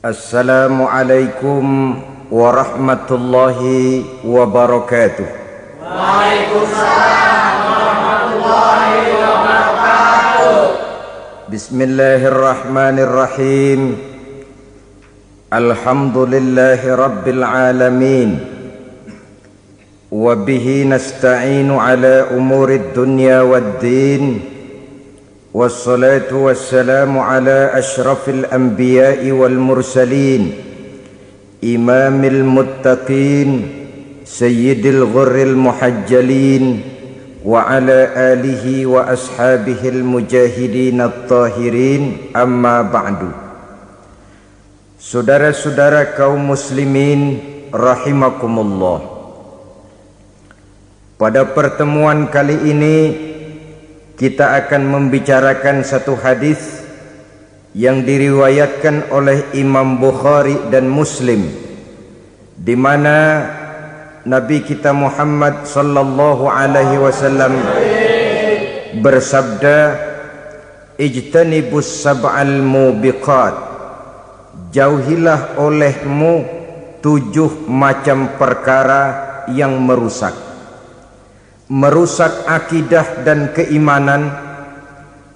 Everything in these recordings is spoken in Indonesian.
Assalamualaikum warahmatullahi wabarakatuh. Waalaikumsalam warahmatullahi wabarakatuh. Bismillahirrahmanirrahim. Alhamdulillahi rabbil alamin. Wa bihi nasta'inu ala umurid dunya waddin. Wassalatu wassalamu ala ashrafil anbiya'i wal mursalin, imamil muttaqin, sayyidil ghurril muhajjalin, wa ala alihi wa ashabihil mujahidin at-tahirin, amma ba'du. Saudara-saudara kaum muslimin rahimakumullah, pada pertemuan kali ini kita akan membicarakan satu hadis yang diriwayatkan oleh Imam Bukhari dan Muslim, di mana Nabi kita Muhammad sallallahu alaihi wasallam bersabda, "Ijtanibus sab'al mubiqat." Jauhilah olehmu 7 macam perkara yang merusak akidah dan keimanan,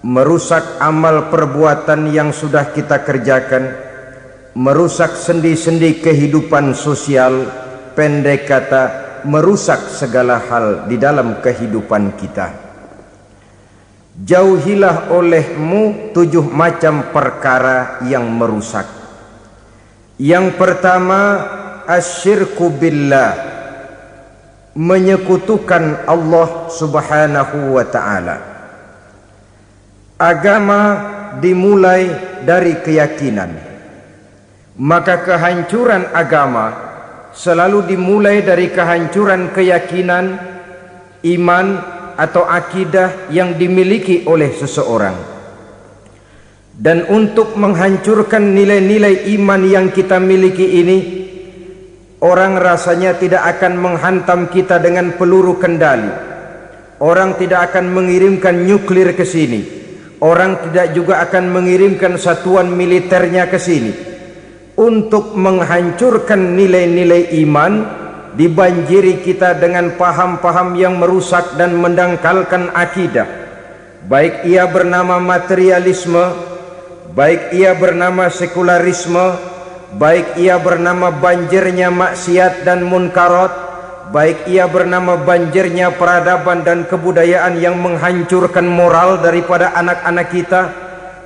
merusak amal perbuatan yang sudah kita kerjakan, merusak sendi-sendi kehidupan sosial, pendek kata merusak segala hal di dalam kehidupan kita. Jauhilah olehmu 7 macam perkara yang merusak. Yang pertama, asyirku billah, menyekutukan Allah subhanahu wa ta'ala. Agama dimulai dari keyakinan, maka kehancuran agama selalu dimulai dari kehancuran keyakinan, iman atau akidah yang dimiliki oleh seseorang. Dan untuk menghancurkan nilai-nilai iman yang kita miliki ini, orang rasanya tidak akan menghantam kita dengan peluru kendali. Orang tidak akan mengirimkan nuklir ke sini. Orang tidak juga akan mengirimkan satuan militernya ke sini. Untuk menghancurkan nilai-nilai iman, dibanjiri kita dengan paham-paham yang merusak dan mendangkalkan akidah. Baik ia bernama materialisme, baik ia bernama sekularisme, baik ia bernama banjirnya maksiat dan munkarat, baik ia bernama banjirnya peradaban dan kebudayaan yang menghancurkan moral daripada anak-anak kita,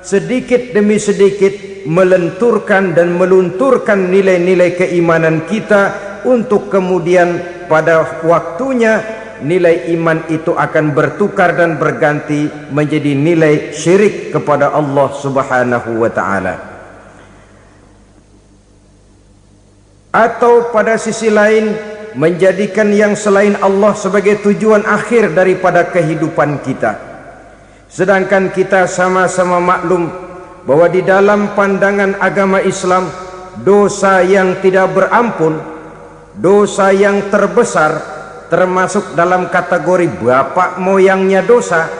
sedikit demi sedikit melenturkan dan melunturkan nilai-nilai keimanan kita, untuk kemudian pada waktunya nilai iman itu akan bertukar dan berganti menjadi nilai syirik kepada Allah subhanahu wa ta'ala. Atau pada sisi lain, menjadikan yang selain Allah sebagai tujuan akhir daripada kehidupan kita. Sedangkan kita sama-sama maklum bahwa di dalam pandangan agama Islam, dosa yang tidak berampun, dosa yang terbesar, termasuk dalam kategori bapak moyangnya dosa,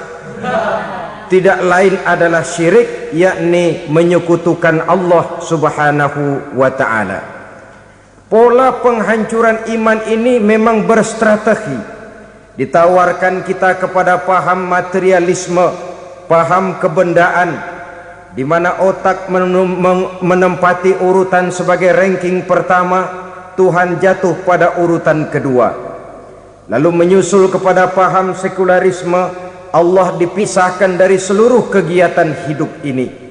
tidak lain adalah syirik, yakni menyekutukan Allah subhanahu wa ta'ala. Pola penghancuran iman ini memang berstrategi. Ditawarkan kita kepada paham materialisme, paham kebendaan, di mana otak menempati urutan sebagai ranking pertama, Tuhan jatuh pada urutan kedua. Lalu menyusul kepada paham sekularisme, Allah dipisahkan dari seluruh kegiatan hidup ini,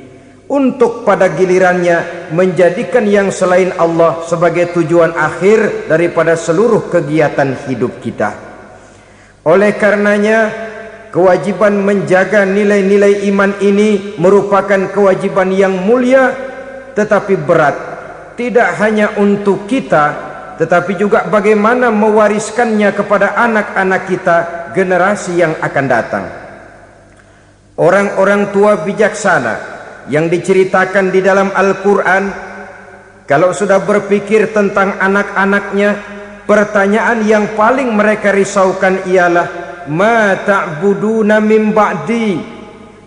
untuk pada gilirannya menjadikan yang selain Allah sebagai tujuan akhir daripada seluruh kegiatan hidup kita. Oleh karenanya, kewajiban menjaga nilai-nilai iman ini merupakan kewajiban yang mulia tetapi berat, tidak hanya untuk kita, tetapi juga bagaimana mewariskannya kepada anak-anak kita, generasi yang akan datang. Orang-orang tua bijaksana yang diceritakan di dalam Al-Quran, kalau sudah berpikir tentang anak-anaknya, pertanyaan yang paling mereka risaukan ialah, ma ta'buduna min ba'di,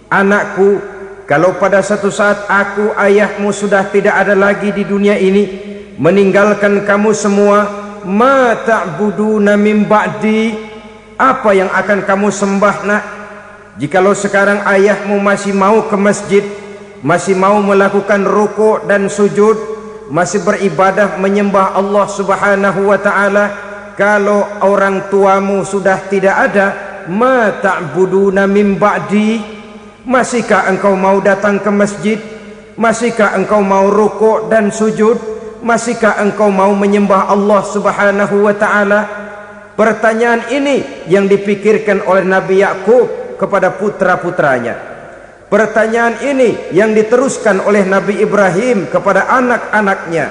anakku, kalau pada satu saat aku, ayahmu sudah tidak ada lagi di dunia ini, meninggalkan kamu semua, ma ta'buduna min ba'di, apa yang akan kamu sembah nak? Jikalau sekarang ayahmu masih mau ke masjid, masih mau melakukan rukuk dan sujud, masih beribadah menyembah Allah Subhanahu wa ta'ala, kalau orang tuamu sudah tidak ada, ma ta'buduna min ba'di, masihkah engkau mau datang ke masjid? Masihkah engkau mau rukuk dan sujud? Masihkah engkau mau menyembah Allah Subhanahu wa ta'ala? Pertanyaan ini yang dipikirkan oleh Nabi Yakub kepada putra-putranya. Pertanyaan ini yang diteruskan oleh Nabi Ibrahim kepada anak-anaknya.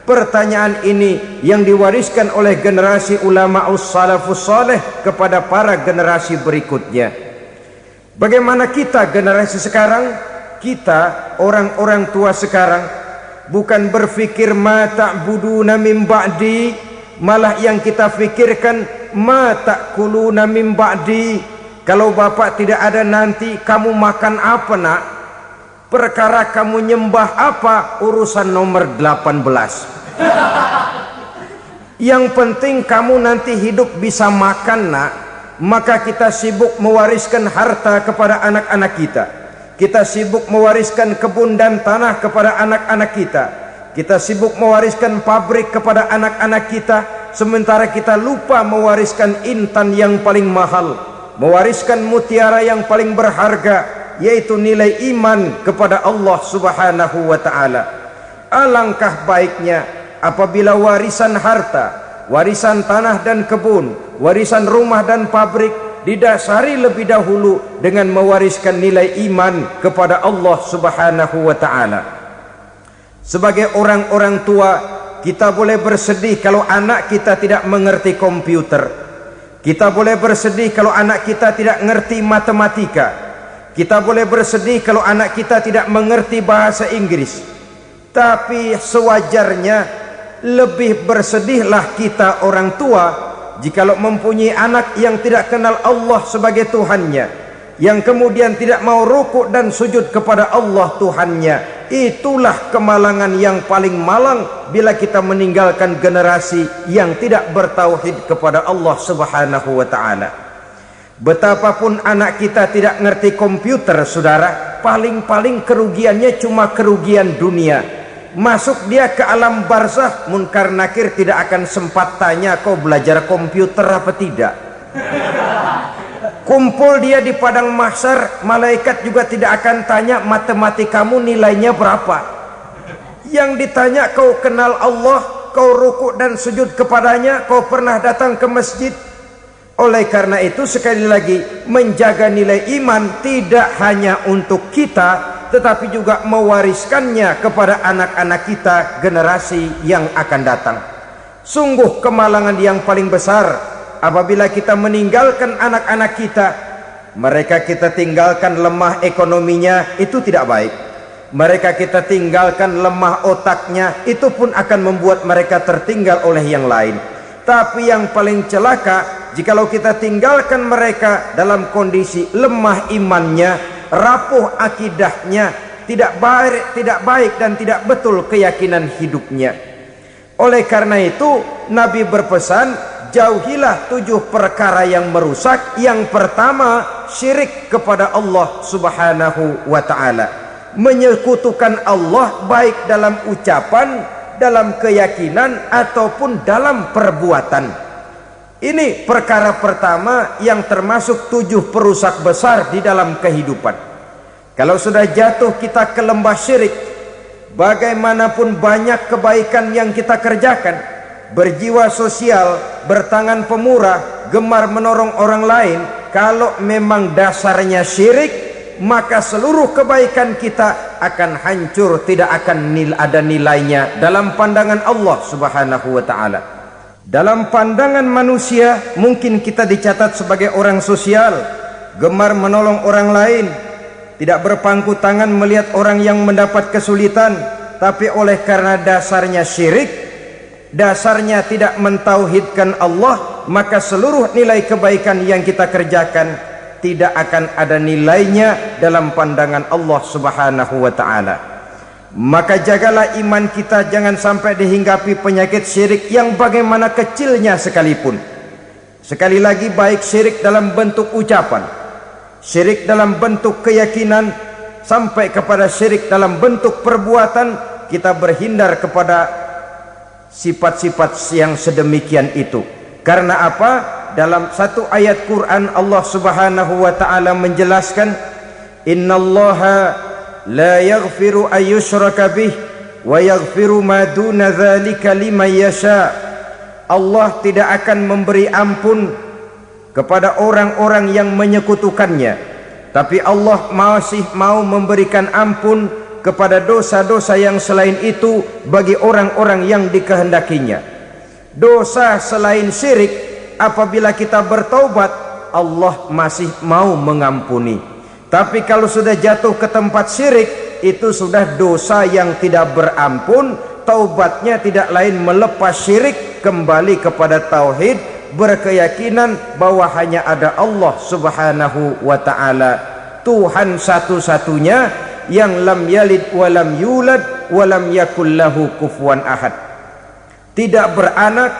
Pertanyaan ini yang diwariskan oleh generasi ulama salafus saleh kepada para generasi berikutnya. Bagaimana kita generasi sekarang? Kita orang-orang tua sekarang bukan berfikir ma ta'buduna min ba'di, malah yang kita fikirkan ma ta'kuluna min ba'di. Kalau bapak tidak ada nanti kamu makan apa nak? Perkara kamu nyembah apa, urusan nomor 18. Yang penting kamu nanti hidup bisa makan nak. Maka kita sibuk mewariskan harta kepada anak-anak kita. Kita sibuk mewariskan kebun dan tanah kepada anak-anak kita. Kita sibuk mewariskan pabrik kepada anak-anak kita, sementara kita lupa mewariskan intan yang paling mahal, mewariskan mutiara yang paling berharga, yaitu nilai iman kepada Allah Subhanahu wa ta'ala. Alangkah baiknya apabila warisan harta, warisan tanah dan kebun, warisan rumah dan pabrik didasari lebih dahulu dengan mewariskan nilai iman kepada Allah Subhanahu wa ta'ala. Sebagai orang-orang tua, kita boleh bersedih kalau anak kita tidak mengerti komputer. Kita boleh bersedih kalau anak kita tidak mengerti matematika. Kita boleh bersedih kalau anak kita tidak mengerti bahasa Inggris. Tapi sewajarnya lebih bersedihlah kita orang tua jikalau mempunyai anak yang tidak kenal Allah sebagai Tuhannya, yang kemudian tidak mau rukuk dan sujud kepada Allah Tuhannya. Itulah kemalangan yang paling malang bila kita meninggalkan generasi yang tidak bertauhid kepada Allah Subhanahu wa ta'ala. Betapapun anak kita tidak ngerti komputer, saudara, paling-paling kerugiannya cuma kerugian dunia. Masuk dia ke alam barzakh, munkar nakir tidak akan sempat tanya kau belajar komputer apa tidak. Kumpul dia di padang mahsyar, malaikat juga tidak akan tanya matematikamu nilainya berapa. Yang ditanya kau kenal Allah, kau rukuk dan sujud kepadanya, kau pernah datang ke masjid. Oleh karena itu sekali lagi, menjaga nilai iman tidak hanya untuk kita, tetapi juga mewariskannya kepada anak-anak kita, generasi yang akan datang. Sungguh kemalangan yang paling besar apabila kita meninggalkan anak-anak kita. Mereka kita tinggalkan lemah ekonominya, itu tidak baik. Mereka kita tinggalkan lemah otaknya, itu pun akan membuat mereka tertinggal oleh yang lain. Tapi yang paling celaka jikalau kita tinggalkan mereka dalam kondisi lemah imannya, rapuh akidahnya, tidak baik dan tidak betul keyakinan hidupnya. Oleh karena itu Nabi berpesan, jauhilah 7 perkara yang merusak. Yang pertama, syirik kepada Allah Subhanahu wa ta'ala, menyekutukan Allah baik dalam ucapan, dalam keyakinan ataupun dalam perbuatan. Ini perkara pertama yang termasuk 7 perusak besar di dalam kehidupan. Kalau sudah jatuh kita ke lembah syirik, bagaimanapun banyak kebaikan yang kita kerjakan, berjiwa sosial, bertangan pemurah, gemar menolong orang lain, kalau memang dasarnya syirik, maka seluruh kebaikan kita akan hancur, tidak akan ada nilainya dalam pandangan Allah Subhanahu wa ta'ala. Dalam pandangan manusia mungkin kita dicatat sebagai orang sosial, gemar menolong orang lain, tidak berpangku tangan melihat orang yang mendapat kesulitan. Tapi oleh karena dasarnya syirik, dasarnya tidak mentauhidkan Allah, maka seluruh nilai kebaikan yang kita kerjakan tidak akan ada nilainya dalam pandangan Allah Subhanahu wa taala. Maka jagalah iman kita jangan sampai dihinggapi penyakit syirik yang bagaimana kecilnya sekalipun. Sekali lagi, baik syirik dalam bentuk ucapan, syirik dalam bentuk keyakinan, sampai kepada syirik dalam bentuk perbuatan, kita berhindar kepada sifat-sifat yang sedemikian itu. Karena apa? Dalam satu ayat Quran Allah Subhanahu wa taala menjelaskan, innallaha la yaghfiru ayyushraka bih wa yaghfiru ma duna dzalika liman yasha. Allah tidak akan memberi ampun kepada orang-orang yang menyekutukannya, tapi Allah masih mau memberikan ampun kepada dosa-dosa yang selain itu bagi orang-orang yang dikehendakinya. Dosa selain syirik, apabila kita bertaubat, Allah masih mau mengampuni. Tapi kalau sudah jatuh ke tempat syirik, itu sudah dosa yang tidak berampun. Taubatnya tidak lain melepas syirik, kembali kepada tauhid, berkeyakinan bahwa hanya ada Allah Subhanahu wa taala, Tuhan satu-satunya yang lam yalid wa lam yulad wa lam yakul lahu kufuwan ahad. Tidak beranak,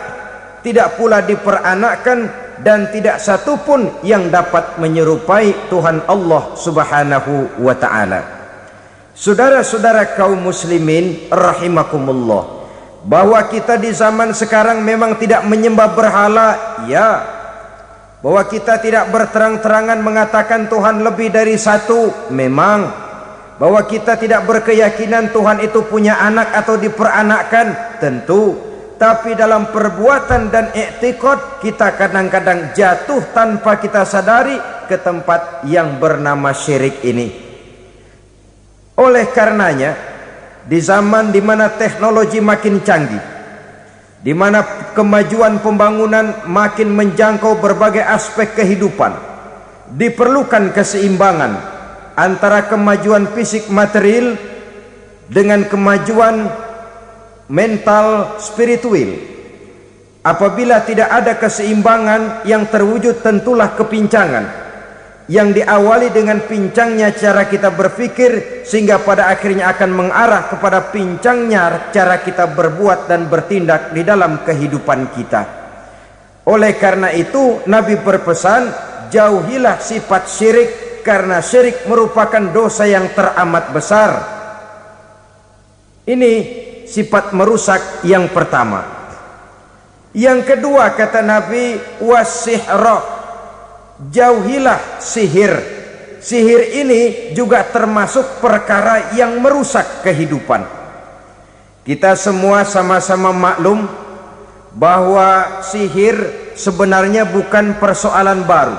tidak pula diperanakkan, dan tidak satupun yang dapat menyerupai Tuhan Allah Subhanahu wa taala. Saudara-saudara kaum muslimin rahimakumullah, bahwa kita di zaman sekarang memang tidak menyembah berhala, ya. Bahwa kita tidak berterang-terangan mengatakan Tuhan lebih dari satu, memang. Bahwa kita tidak berkeyakinan Tuhan itu punya anak atau diperanakkan, tentu. Tapi dalam perbuatan dan i'tiqad, kita kadang-kadang jatuh tanpa kita sadari ke tempat yang bernama syirik ini. Oleh karenanya, di zaman di mana teknologi makin canggih, di mana kemajuan pembangunan makin menjangkau berbagai aspek kehidupan, diperlukan keseimbangan antara kemajuan fisik material dengan kemajuan mental spiritual. Apabila tidak ada keseimbangan, yang terwujud tentulah kepincangan, yang diawali dengan pincangnya cara kita berpikir, sehingga pada akhirnya akan mengarah kepada pincangnya cara kita berbuat dan bertindak di dalam kehidupan kita. Oleh karena itu Nabi berpesan, jauhilah sifat syirik, karena syirik merupakan dosa yang teramat besar. Ini sifat merusak yang pertama. Yang kedua, kata Nabi, wasihra, jauhilah sihir. Sihir ini juga termasuk perkara yang merusak kehidupan. Kita semua sama-sama maklum bahwa sihir sebenarnya bukan persoalan baru.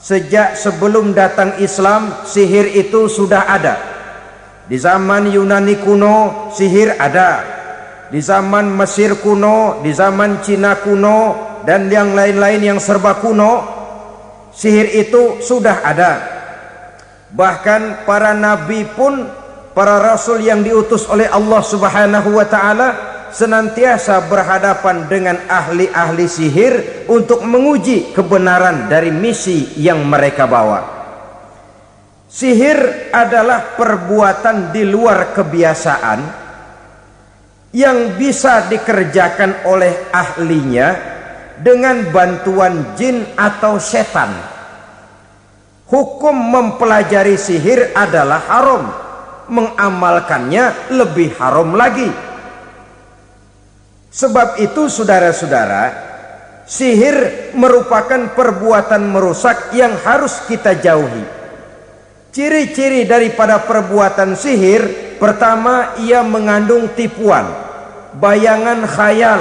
Sejak sebelum datang Islam, sihir itu sudah ada. Di zaman Yunani kuno, sihir ada. Di zaman Mesir kuno, di zaman Cina kuno, dan yang lain-lain yang serba kuno, sihir itu sudah ada. Bahkan para nabi pun, para rasul yang diutus oleh Allah Subhanahu wa taala, senantiasa berhadapan dengan ahli-ahli sihir untuk menguji kebenaran dari misi yang mereka bawa. Sihir adalah perbuatan di luar kebiasaan yang bisa dikerjakan oleh ahlinya dengan bantuan jin atau setan. Hukum mempelajari sihir adalah haram, mengamalkannya lebih haram lagi. Sebab itu saudara-saudara, sihir merupakan perbuatan merusak yang harus kita jauhi. Ciri-ciri daripada perbuatan sihir, pertama, ia mengandung tipuan, bayangan khayal.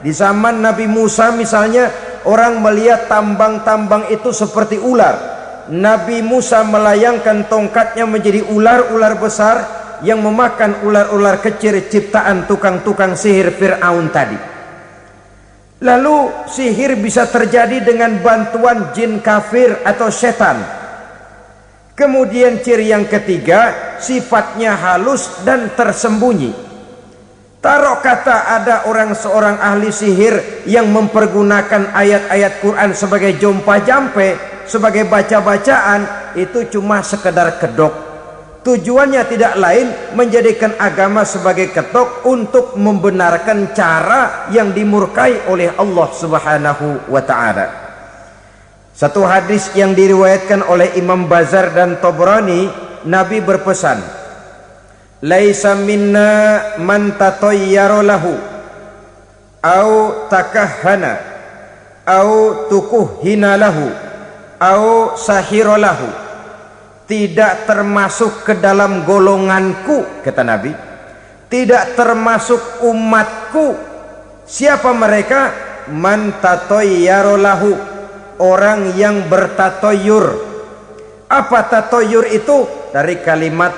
Di zaman Nabi Musa misalnya, orang melihat tambang-tambang itu seperti ular. Nabi Musa melayangkan tongkatnya menjadi ular-ular besar yang memakan ular-ular kecil ciptaan tukang-tukang sihir Fir'aun tadi. Lalu sihir bisa terjadi dengan bantuan jin kafir atau setan. Kemudian ciri yang ketiga, sifatnya halus dan tersembunyi. Taruh kata ada seorang ahli sihir yang mempergunakan ayat-ayat Quran sebagai jompa jampe, sebagai baca-bacaan, itu cuma sekedar kedok. Tujuannya tidak lain menjadikan agama sebagai ketok untuk membenarkan cara yang dimurkai oleh Allah Subhanahu wa ta'ala. Satu hadis yang diriwayatkan oleh Imam Bazar dan Tabrani, Nabi berpesan, "Laisa minna man tatayyara lahu au takahhana au tukuhhina lahu au sahira lahu." Tidak termasuk ke dalam golonganku, kata Nabi, tidak termasuk umatku. Siapa mereka? Man tatayyara lahu, orang yang bertatoyur. Apa tatoyur itu? Dari kalimat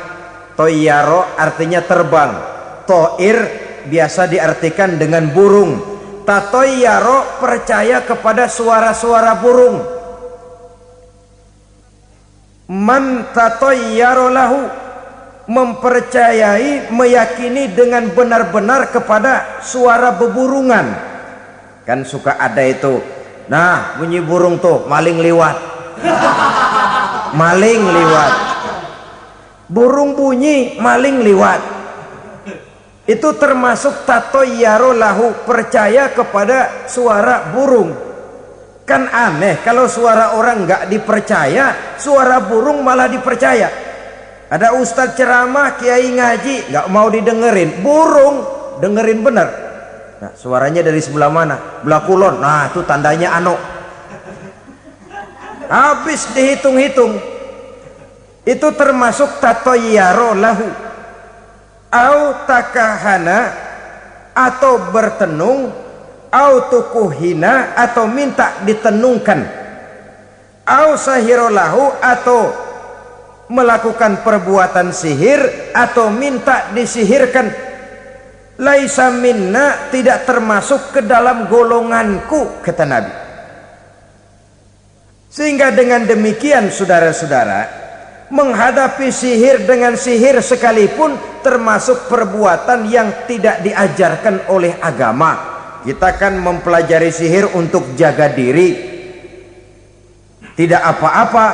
toyaro, artinya terbang. Toir biasa diartikan dengan burung. Tatoyaro percaya kepada suara-suara burung. Man tatayyara lahu, mempercayai, meyakini dengan benar-benar kepada suara beburungan. Kan suka ada itu, nah bunyi burung tuh, maling liwat. Maling liwat, burung bunyi, maling liwat. Itu termasuk tatayyara lahu, percaya kepada suara burung. Kan aneh kalau suara orang nggak dipercaya, suara burung malah dipercaya. Ada ustadz ceramah, kiai ngaji, nggak mau didengerin, burung dengerin bener. Nah, suaranya dari sebelah mana? Belah kulon. Nah, itu tandanya ano. Habis dihitung-hitung. Itu termasuk tatayyara lahu. Au takahana, atau bertenung, au tukuhina, atau minta ditenungkan, au sahirolahu, atau melakukan perbuatan sihir atau minta disihirkan. Laisa minna, tidak termasuk ke dalam golonganku, kata Nabi. Sehingga dengan demikian saudara-saudara, menghadapi sihir dengan sihir sekalipun termasuk perbuatan yang tidak diajarkan oleh agama. Kita kan mempelajari sihir untuk jaga diri, tidak apa-apa.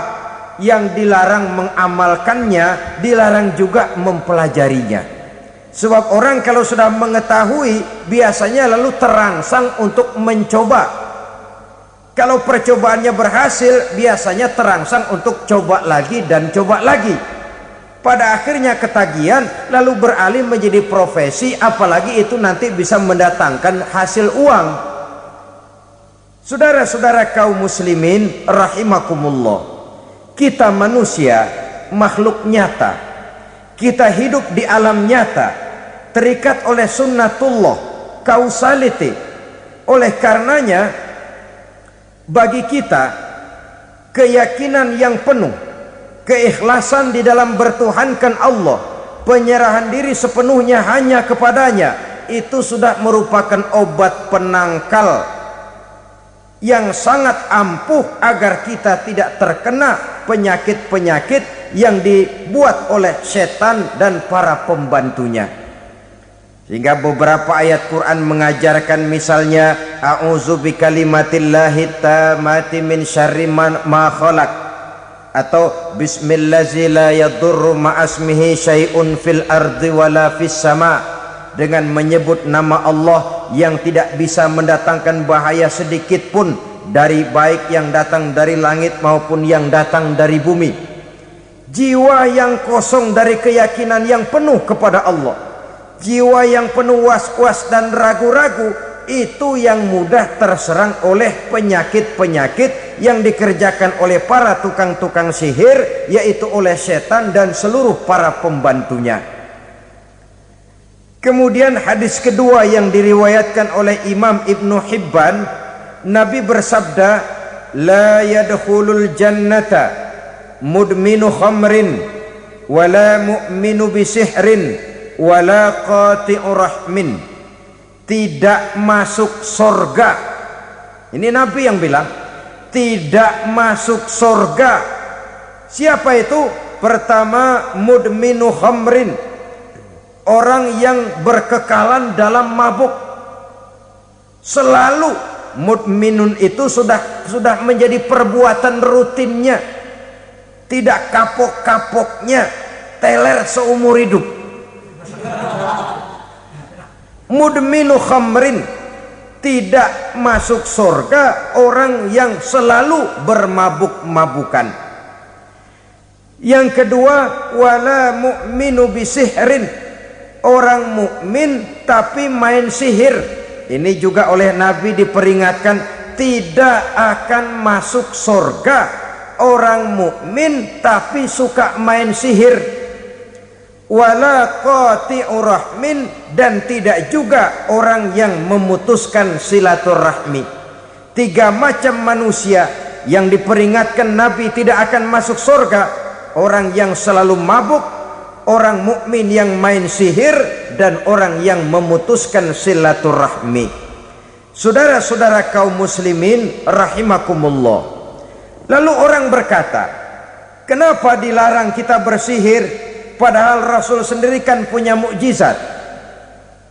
Yang dilarang mengamalkannya, dilarang juga mempelajarinya. Sebab orang kalau sudah mengetahui, biasanya lalu terangsang untuk mencoba. Kalau percobaannya berhasil, biasanya terangsang untuk coba lagi dan coba lagi. Pada akhirnya ketagihan, lalu beralih menjadi profesi, apalagi itu nanti bisa mendatangkan hasil uang. Saudara-saudara kaum muslimin rahimakumullah, kita manusia makhluk nyata, kita hidup di alam nyata, terikat oleh sunnatullah, causality. Oleh karenanya bagi kita keyakinan yang penuh, keikhlasan di dalam bertuhankan Allah, penyerahan diri sepenuhnya hanya kepadanya, itu sudah merupakan obat penangkal yang sangat ampuh agar kita tidak terkena penyakit-penyakit yang dibuat oleh setan dan para pembantunya. Sehingga beberapa ayat Quran mengajarkan, misalnya a'udzu bikalimatillahi tammati min syarri ma khalaq, atau bismillazi la yadurru ma'asmihi syai'un fil ardi wala fis sama, dengan menyebut nama Allah yang tidak bisa mendatangkan bahaya sedikit pun, dari baik yang datang dari langit maupun yang datang dari bumi. Jiwa yang kosong dari keyakinan yang penuh kepada Allah, jiwa yang penuh was-was dan ragu-ragu, itu yang mudah terserang oleh penyakit-penyakit yang dikerjakan oleh para tukang-tukang sihir, yaitu oleh setan dan seluruh para pembantunya. Kemudian hadis kedua yang diriwayatkan oleh Imam Ibnu Hibban, Nabi bersabda, la yadkhulul jannata mudminu khamrin wala mu'minu bisihrin wala qati'u rahmin. Tidak masuk surga. Ini Nabi yang bilang, tidak masuk surga. Siapa itu? Pertama, mudminu khamrin, orang yang berkekalan dalam mabuk, selalu mudminun itu sudah menjadi perbuatan rutinnya, tidak kapok-kapoknya, teler seumur hidup. Mudminu khamrin, tidak masuk surga orang yang selalu bermabuk-mabukan. Yang kedua, wala mu'minu bisihrin, orang mukmin tapi main sihir. Ini juga oleh Nabi diperingatkan, tidak akan masuk surga orang mukmin tapi suka main sihir. Wala qati'ur rahmin, dan tidak juga orang yang memutuskan silaturahmi. 3 macam manusia yang diperingatkan Nabi tidak akan masuk surga: orang yang selalu mabuk, orang mukmin yang main sihir, dan orang yang memutuskan silaturahmi. Saudara-saudara kaum muslimin rahimakumullah. Lalu orang berkata, kenapa dilarang kita bersihir padahal Rasul sendiri kan punya mukjizat?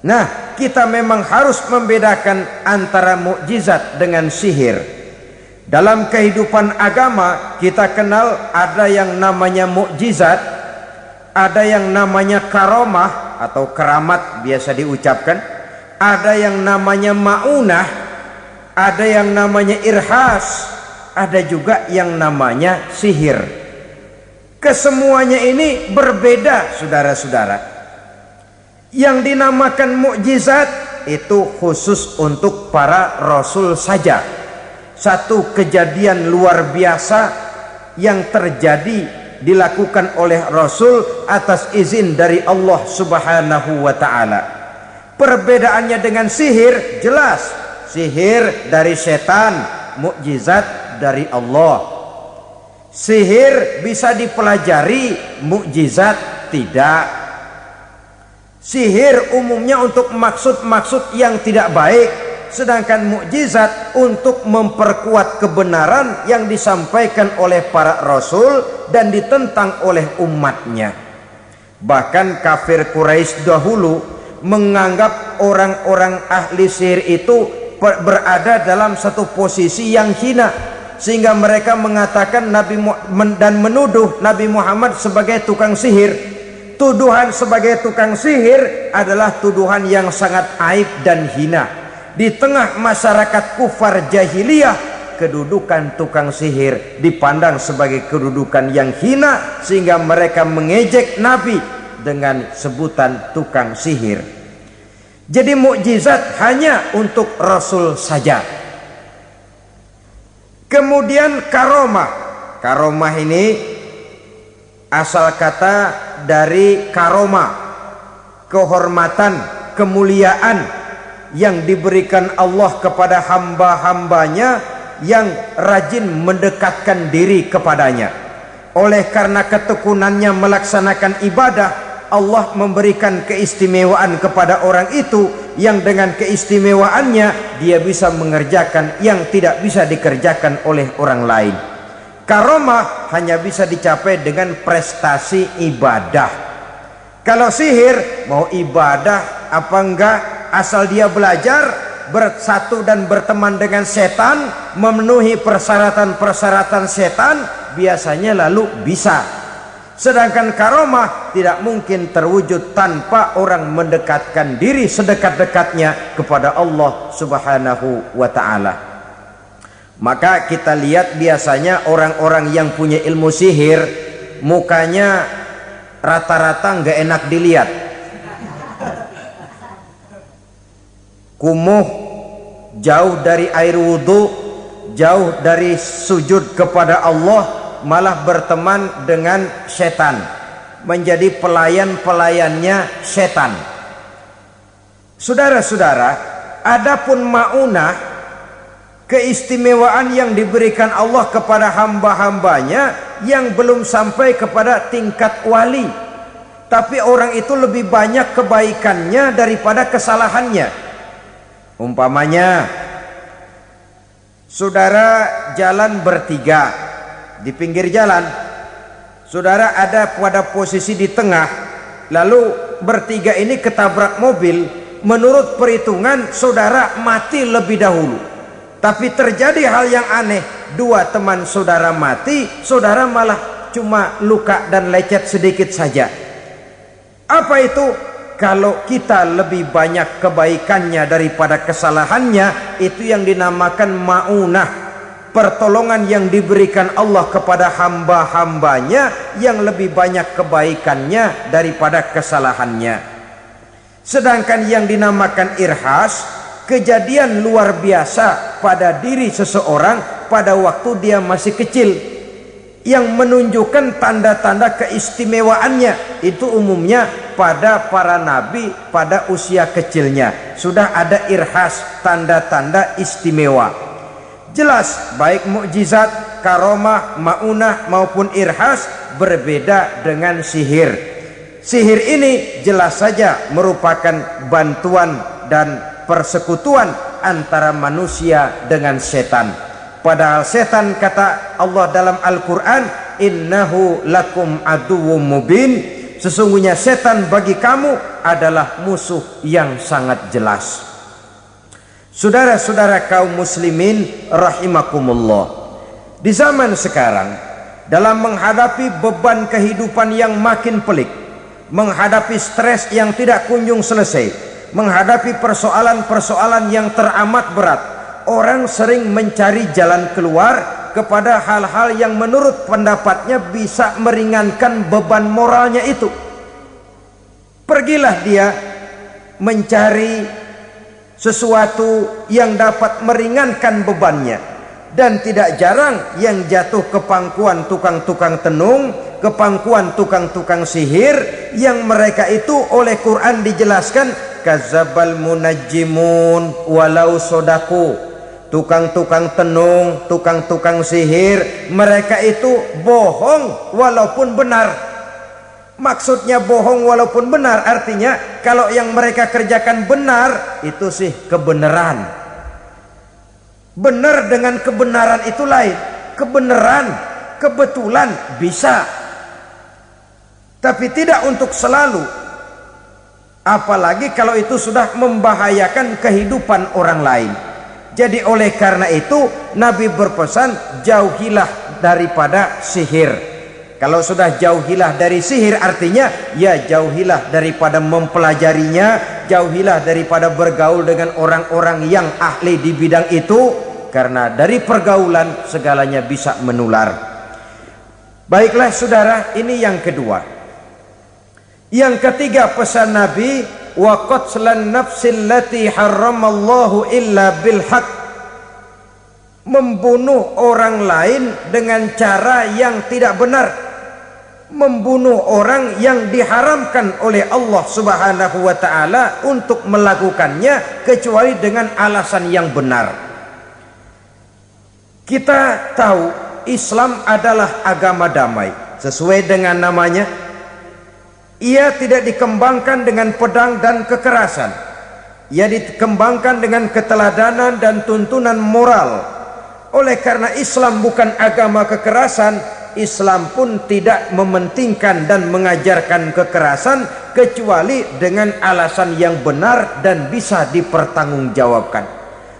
Nah, kita memang harus membedakan antara mukjizat dengan sihir. Dalam kehidupan agama kita kenal ada yang namanya mukjizat, ada yang namanya karomah atau keramat biasa diucapkan, ada yang namanya maunah, ada yang namanya irhas, ada juga yang namanya sihir. Kesemuanya ini berbeda, saudara-saudara. Yang dinamakan mukjizat itu khusus untuk para rasul saja. Satu kejadian luar biasa yang terjadi dilakukan oleh Rasul atas izin dari Allah Subhanahu wa ta'ala. Perbedaannya dengan sihir jelas. Sihir dari setan, mukjizat dari Allah. Sihir bisa dipelajari, mukjizat tidak. Sihir umumnya untuk maksud-maksud yang tidak baik, sedangkan mukjizat untuk memperkuat kebenaran yang disampaikan oleh para rasul dan ditentang oleh umatnya. Bahkan kafir Quraisy dahulu menganggap orang-orang ahli sihir itu berada dalam satu posisi yang hina, sehingga mereka mengatakan dan menuduh Nabi Muhammad sebagai tukang sihir. Tuduhan sebagai tukang sihir adalah tuduhan yang sangat aib dan hina. Di tengah masyarakat kufar jahiliyah, kedudukan tukang sihir dipandang sebagai kedudukan yang hina, sehingga mereka mengejek Nabi dengan sebutan tukang sihir. Jadi mukjizat hanya untuk Rasul saja. Kemudian karomah. Karomah ini asal kata dari karomah, kehormatan, kemuliaan yang diberikan Allah kepada hamba-hambanya yang rajin mendekatkan diri kepadanya. Oleh karena ketekunannya melaksanakan ibadah, Allah memberikan keistimewaan kepada orang itu, yang dengan keistimewaannya dia bisa mengerjakan yang tidak bisa dikerjakan oleh orang lain. Karomah hanya bisa dicapai dengan prestasi ibadah. Kalau sihir, mau ibadah apa enggak, asal dia belajar, bersatu dan berteman dengan setan, memenuhi persyaratan-persyaratan setan, biasanya lalu bisa. Sedangkan karomah tidak mungkin terwujud tanpa orang mendekatkan diri sedekat-dekatnya kepada Allah Subhanahu wa ta'ala. Maka kita lihat biasanya orang-orang yang punya ilmu sihir, mukanya rata-rata nggak enak dilihat. Kumuh, jauh dari air wudhu, jauh dari sujud kepada Allah, malah berteman dengan setan, menjadi pelayan-pelayannya setan. Saudara-saudara, adapun maunah, keistimewaan yang diberikan Allah kepada hamba-hambanya yang belum sampai kepada tingkat wali, tapi orang itu lebih banyak kebaikannya daripada kesalahannya. Umpamanya, saudara jalan bertiga di pinggir jalan, saudara ada pada posisi di tengah, lalu bertiga ini ketabrak mobil. Menurut perhitungan saudara mati lebih dahulu. Tapi terjadi hal yang aneh, dua teman saudara mati, saudara malah cuma luka dan lecet sedikit saja. Apa itu? Kalau kita lebih banyak kebaikannya daripada kesalahannya, itu yang dinamakan ma'unah, pertolongan yang diberikan Allah kepada hamba-hambanya yang lebih banyak kebaikannya daripada kesalahannya. Sedangkan yang dinamakan irhas, kejadian luar biasa pada diri seseorang pada waktu dia masih kecil, yang menunjukkan tanda-tanda keistimewaannya. Itu umumnya pada para nabi pada usia kecilnya sudah ada irhas, tanda-tanda istimewa. Jelas baik mukjizat, karomah, maunah maupun irhas berbeda dengan sihir. Sihir ini jelas saja merupakan bantuan dan persekutuan antara manusia dengan setan. Padahal setan, kata Allah dalam Al-Quran, innahu lakum aduwwum mubin, sesungguhnya setan bagi kamu adalah musuh yang sangat jelas. Saudara-saudara kaum muslimin rahimakumullah, di zaman sekarang dalam menghadapi beban kehidupan yang makin pelik, menghadapi stres yang tidak kunjung selesai, menghadapi persoalan-persoalan yang teramat berat, orang sering mencari jalan keluar kepada hal-hal yang menurut pendapatnya bisa meringankan beban moralnya itu. Pergilah dia mencari sesuatu yang dapat meringankan bebannya. Dan tidak jarang yang jatuh ke pangkuan tukang-tukang tenung, ke pangkuan tukang-tukang sihir, yang mereka itu oleh Quran dijelaskan kadzabal munajjimun walau sodaku. Tukang-tukang tenung, tukang-tukang sihir, mereka itu bohong walaupun benar. Maksudnya bohong walaupun benar, artinya kalau yang mereka kerjakan benar, itu sih kebenaran. Benar dengan kebenaran itu lain. Kebenaran, kebetulan bisa, tapi tidak untuk selalu. Apalagi kalau itu sudah membahayakan kehidupan orang lain. Jadi oleh karena itu Nabi berpesan, jauhilah daripada sihir. Kalau sudah jauhilah dari sihir, artinya ya jauhilah daripada mempelajarinya, jauhilah daripada bergaul dengan orang-orang yang ahli di bidang itu, karena dari pergaulan segalanya bisa menular. Baiklah saudara, ini yang kedua. Yang ketiga pesan Nabi, wa qatlan nafsil lati harramallahu illa bil haq, membunuh orang lain dengan cara yang tidak benar, membunuh orang yang diharamkan oleh Allah Subhanahu wa taala untuk melakukannya kecuali dengan alasan yang benar. Kita tahu Islam adalah agama damai, sesuai dengan namanya. Ia tidak dikembangkan dengan pedang dan kekerasan. Ia dikembangkan dengan keteladanan dan tuntunan moral. Oleh karena Islam bukan agama kekerasan, Islam pun tidak mementingkan dan mengajarkan kekerasan kecuali dengan alasan yang benar dan bisa dipertanggungjawabkan.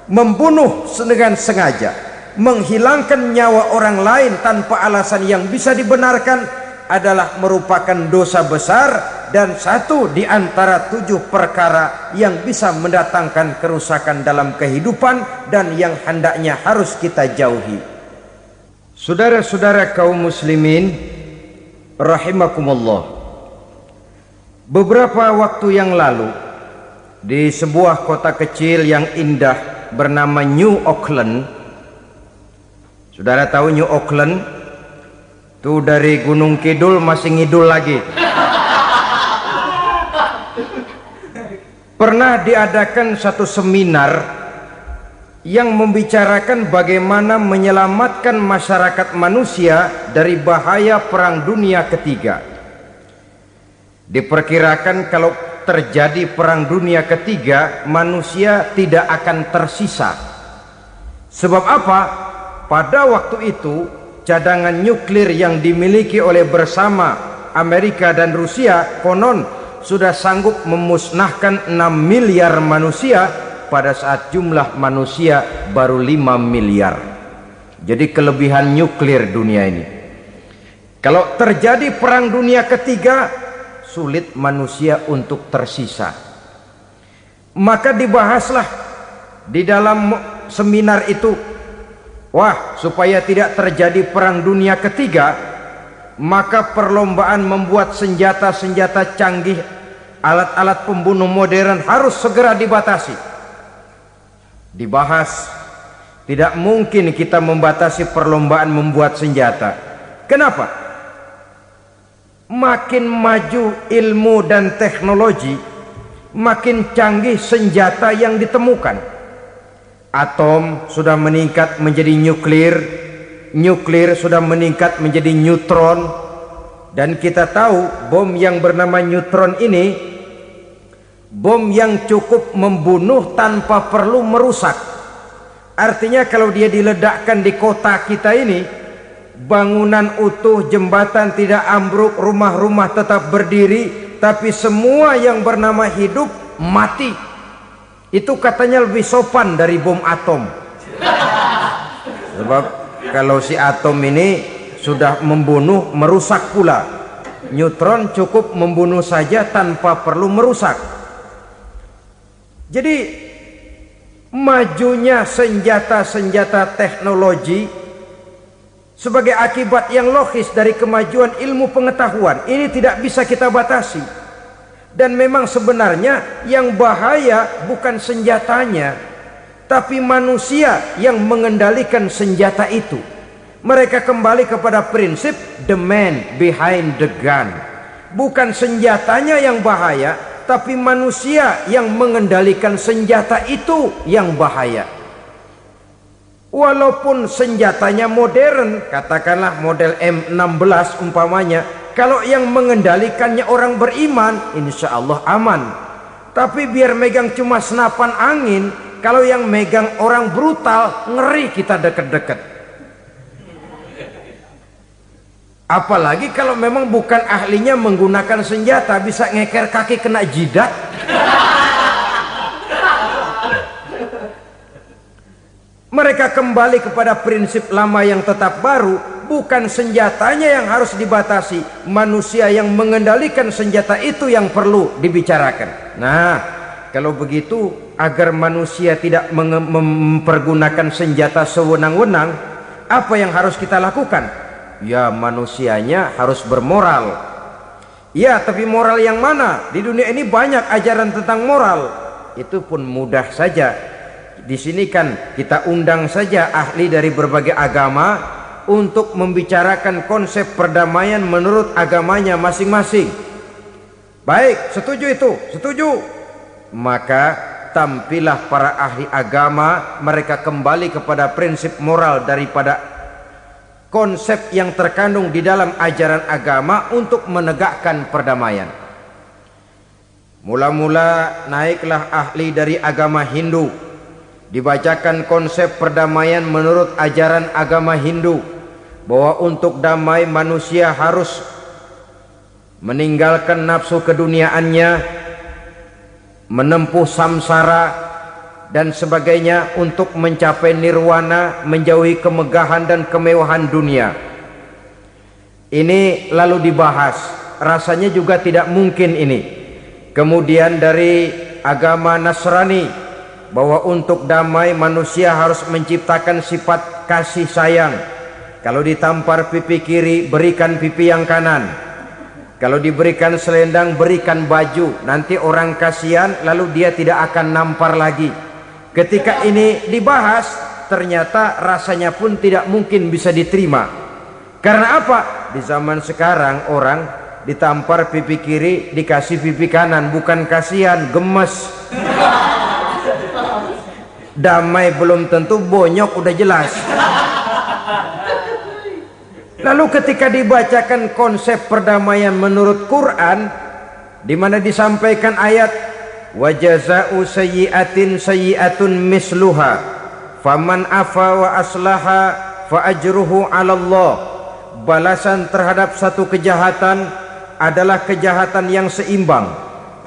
Membunuh dengan sengaja, menghilangkan nyawa orang lain tanpa alasan yang bisa dibenarkan adalah merupakan dosa besar dan satu di antara 7 perkara yang bisa mendatangkan kerusakan dalam kehidupan dan yang hendaknya harus kita jauhi. Saudara-saudara kaum muslimin rahimakumullah, beberapa waktu yang lalu di sebuah kota kecil yang indah bernama New Auckland. Saudara tahu New Auckland? Tuh dari Gunung Kidul masih ngidul lagi. Pernah diadakan satu seminar yang membicarakan bagaimana menyelamatkan masyarakat manusia dari bahaya Perang Dunia Ketiga. Diperkirakan kalau terjadi Perang Dunia Ketiga, manusia tidak akan tersisa. Sebab apa? Pada waktu itu cadangan nuklir yang dimiliki oleh bersama Amerika dan Rusia konon sudah sanggup memusnahkan 6 miliar manusia pada saat jumlah manusia baru 5 miliar. Jadi kelebihan nuklir dunia ini. Kalau terjadi perang dunia ketiga, sulit manusia untuk tersisa. Maka dibahaslah di dalam seminar itu, wah, supaya tidak terjadi perang dunia ketiga, maka perlombaan membuat senjata-senjata canggih, alat-alat pembunuh modern harus segera dibatasi. Dibahas, tidak mungkin kita membatasi perlombaan membuat senjata. Kenapa? Makin maju ilmu dan teknologi, makin canggih senjata yang ditemukan. Atom sudah meningkat menjadi nuklir, nuklir sudah meningkat menjadi neutron, dan kita tahu bom yang bernama neutron ini bom yang cukup membunuh tanpa perlu merusak. Artinya kalau dia diledakkan di kota kita ini, bangunan utuh, jembatan tidak ambruk, rumah-rumah tetap berdiri, tapi semua yang bernama hidup mati. Itu katanya lebih sopan dari bom atom. Sebab kalau si atom ini sudah membunuh, merusak pula. Neutron cukup membunuh saja tanpa perlu merusak. Jadi majunya senjata-senjata teknologi sebagai akibat yang logis dari kemajuan ilmu pengetahuan ini tidak bisa kita batasi. Dan memang sebenarnya yang bahaya bukan senjatanya, tapi manusia yang mengendalikan senjata itu. Mereka kembali kepada prinsip the man behind the gun. Bukan senjatanya yang bahaya, tapi manusia yang mengendalikan senjata itu yang bahaya. Walaupun senjatanya modern, katakanlah model M16 umpamanya, kalau yang mengendalikannya orang beriman, insya Allah aman. Tapi biar megang cuma senapan angin, kalau yang megang orang brutal, ngeri kita deket-deket. Apalagi kalau memang bukan ahlinya menggunakan senjata, bisa ngeker kaki kena jidat. Mereka kembali kepada prinsip lama yang tetap baru, bukan senjatanya yang harus dibatasi, manusia yang mengendalikan senjata itu yang perlu dibicarakan. Nah, kalau begitu, agar manusia tidak mempergunakan senjata sewenang-wenang, apa yang harus kita lakukan? Ya, manusianya harus bermoral. Ya, tapi moral yang mana? Di dunia ini banyak ajaran tentang moral. Itu pun mudah saja. Di sini kan kita undang saja ahli dari berbagai agama untuk membicarakan konsep perdamaian menurut agamanya masing-masing. Baik, setuju itu, setuju. Maka tampillah para ahli agama, mereka kembali kepada prinsip moral daripada konsep yang terkandung di dalam ajaran agama untuk menegakkan perdamaian. Mula-mula naiklah ahli dari agama Hindu, dibacakan konsep perdamaian menurut ajaran agama Hindu, bahwa untuk damai manusia harus meninggalkan nafsu keduniaannya, menempuh samsara dan sebagainya untuk mencapai nirwana, menjauhi kemegahan dan kemewahan dunia. Ini lalu dibahas, rasanya juga tidak mungkin ini. Kemudian dari agama Nasrani, bahwa untuk damai manusia harus menciptakan sifat kasih sayang. Kalau ditampar pipi kiri, berikan pipi yang kanan. Kalau diberikan selendang, berikan baju. Nanti orang kasihan, lalu dia tidak akan nampar lagi. Ketika ini dibahas, ternyata rasanya pun tidak mungkin bisa diterima. Karena apa? Di zaman sekarang orang ditampar pipi kiri, dikasih pipi kanan. Bukan kasihan, gemes. Damai belum tentu, bonyok udah jelas. Lalu ketika dibacakan konsep perdamaian menurut Quran, di mana disampaikan ayat wa jazaa'u sayyi'atin sayyi'atun misluha faman afa wa aslaha fa ajruhu 'ala Allah. Balasan terhadap satu kejahatan adalah kejahatan yang seimbang.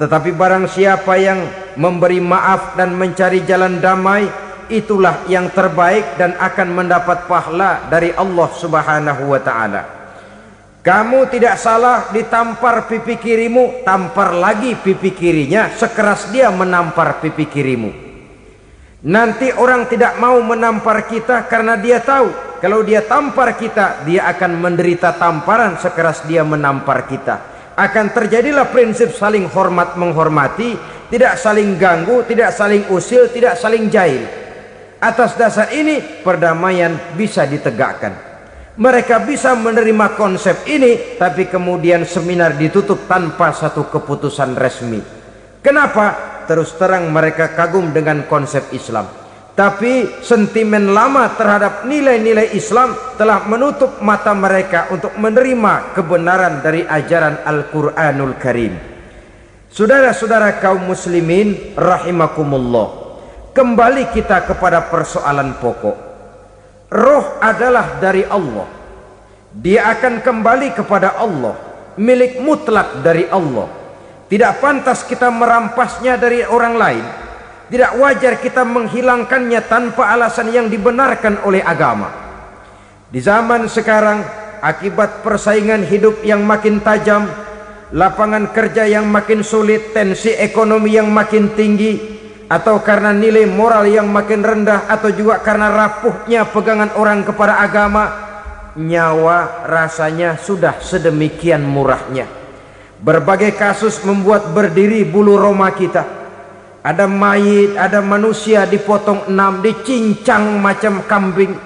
Tetapi barang siapa yang memberi maaf dan mencari jalan damai, itulah yang terbaik dan akan mendapat pahala dari Allah Subhanahu wa ta'ala. Kamu tidak salah ditampar pipi kirimu, tampar lagi pipi kirinya sekeras dia menampar pipi kirimu. Nanti orang tidak mau menampar kita karena dia tahu kalau dia tampar kita, dia akan menderita tamparan sekeras dia menampar kita. Akan terjadilah prinsip saling hormat menghormati, tidak saling ganggu, tidak saling usil, tidak saling jahil. Atas dasar ini perdamaian bisa ditegakkan. Mereka bisa menerima konsep ini, tapi kemudian seminar ditutup tanpa satu keputusan resmi. Kenapa? Terus terang mereka kagum dengan konsep Islam, tapi sentimen lama terhadap nilai-nilai Islam telah menutup mata mereka untuk menerima kebenaran dari ajaran Al-Quranul Karim. Saudara-saudara kaum muslimin rahimakumullah, kembali kita kepada persoalan pokok. Roh adalah dari Allah. Dia akan kembali kepada Allah, milik mutlak dari Allah. Tidak pantas kita merampasnya dari orang lain. Tidak wajar kita menghilangkannya tanpa alasan yang dibenarkan oleh agama. Di zaman sekarang, akibat persaingan hidup yang makin tajam, lapangan kerja yang makin sulit, tensi ekonomi yang makin tinggi, atau karena nilai moral yang makin rendah, atau juga karena rapuhnya pegangan orang kepada agama, nyawa rasanya sudah sedemikian murahnya. Berbagai kasus membuat berdiri bulu roma kita. Ada mayit, ada manusia dipotong 6, dicincang macam kambing.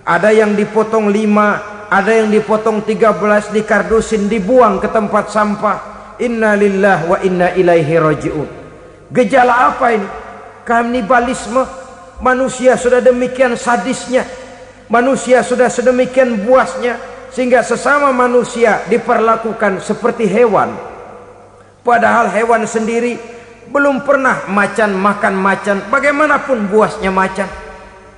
Ada yang dipotong 5, ada yang dipotong 13, dikardusin, dibuang ke tempat sampah. Inna lillahi wa inna ilaihi raji'un. Gejala apa ini? Kanibalisme. Manusia sudah demikian sadisnya, manusia sudah sedemikian buasnya, sehingga sesama manusia diperlakukan seperti hewan. Padahal hewan sendiri belum pernah macan makan macan, bagaimanapun buasnya macan.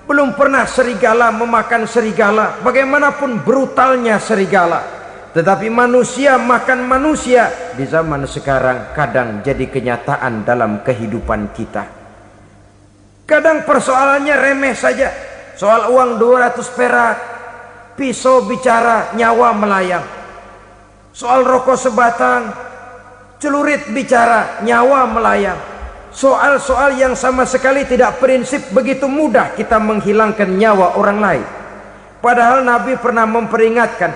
Belum pernah serigala memakan serigala, bagaimanapun brutalnya serigala. Tetapi manusia makan manusia di zaman sekarang kadang jadi kenyataan dalam kehidupan kita. Kadang persoalannya remeh saja. Soal uang 200 perak, pisau bicara, nyawa melayang. Soal rokok sebatang, celurit bicara, nyawa melayang. Soal-soal yang sama sekali tidak prinsip, begitu mudah kita menghilangkan nyawa orang lain. Padahal Nabi pernah memperingatkan,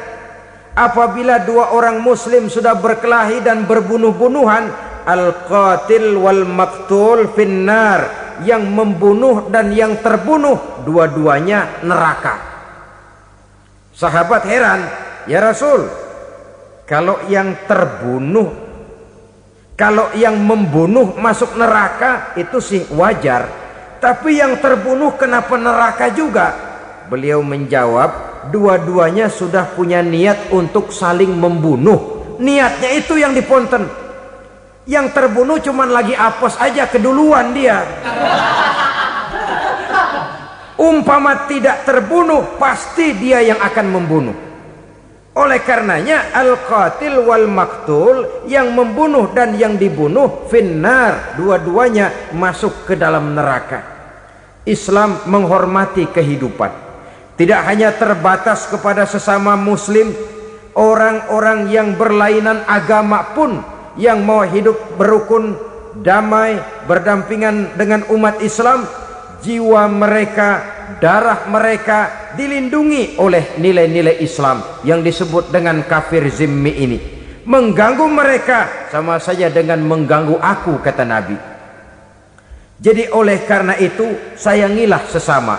apabila dua orang muslim sudah berkelahi dan berbunuh-bunuhan, al-qatil wal maktul finnar, yang membunuh dan yang terbunuh dua-duanya neraka. Sahabat heran, ya Rasul, kalau yang terbunuh, kalau yang membunuh masuk neraka itu sih wajar, tapi yang terbunuh kenapa neraka juga? Beliau menjawab, dua-duanya sudah punya niat untuk saling membunuh. Niatnya itu yang diponten. Yang terbunuh cuman lagi apes aja, keduluan dia. Umpama tidak terbunuh, pasti dia yang akan membunuh. Oleh karenanya al-qatil wal maktul, yang membunuh dan yang dibunuh finnar, dua-duanya masuk ke dalam neraka. Islam menghormati kehidupan. Tidak hanya terbatas kepada sesama muslim, orang-orang yang berlainan agama pun yang mau hidup berukun, damai, berdampingan dengan umat Islam, jiwa mereka, darah mereka dilindungi oleh nilai-nilai Islam yang disebut dengan kafir zimmi ini. Mengganggu mereka sama saja dengan mengganggu aku, kata Nabi. Jadi oleh karena itu, sayangilah sesama.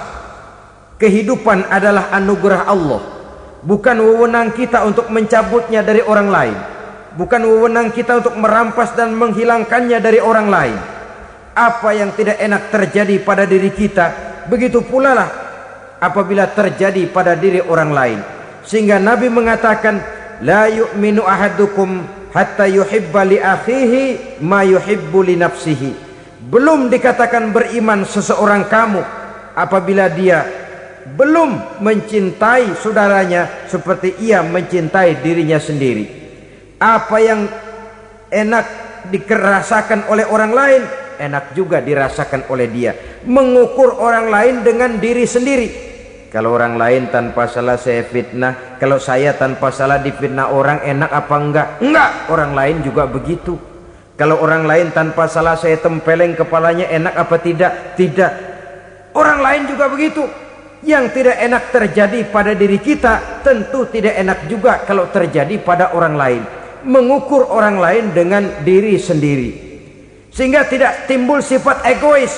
Kehidupan adalah anugerah Allah, bukan wewenang kita untuk mencabutnya dari orang lain, bukan wewenang kita untuk merampas dan menghilangkannya dari orang lain. Apa yang tidak enak terjadi pada diri kita, begitu pula lah apabila terjadi pada diri orang lain. Sehingga Nabi mengatakan, la yu'minu ahadukum hatta yuhibba li akhihi ma yuhibbu li nafsihi. Belum dikatakan beriman seseorang kamu apabila dia belum mencintai saudaranya seperti ia mencintai dirinya sendiri. Apa yang enak dirasakan oleh orang lain, enak juga dirasakan oleh dia. Mengukur orang lain dengan diri sendiri. Kalau orang lain tanpa salah saya fitnah, kalau saya tanpa salah difitnah orang, enak apa enggak? Enggak, orang lain juga begitu. Kalau orang lain tanpa salah saya tempeleng kepalanya, enak apa tidak? Tidak. Orang lain juga begitu. Yang tidak enak terjadi pada diri kita, tentu tidak enak juga kalau terjadi pada orang lain. Mengukur orang lain dengan diri sendiri, sehingga tidak timbul sifat egois,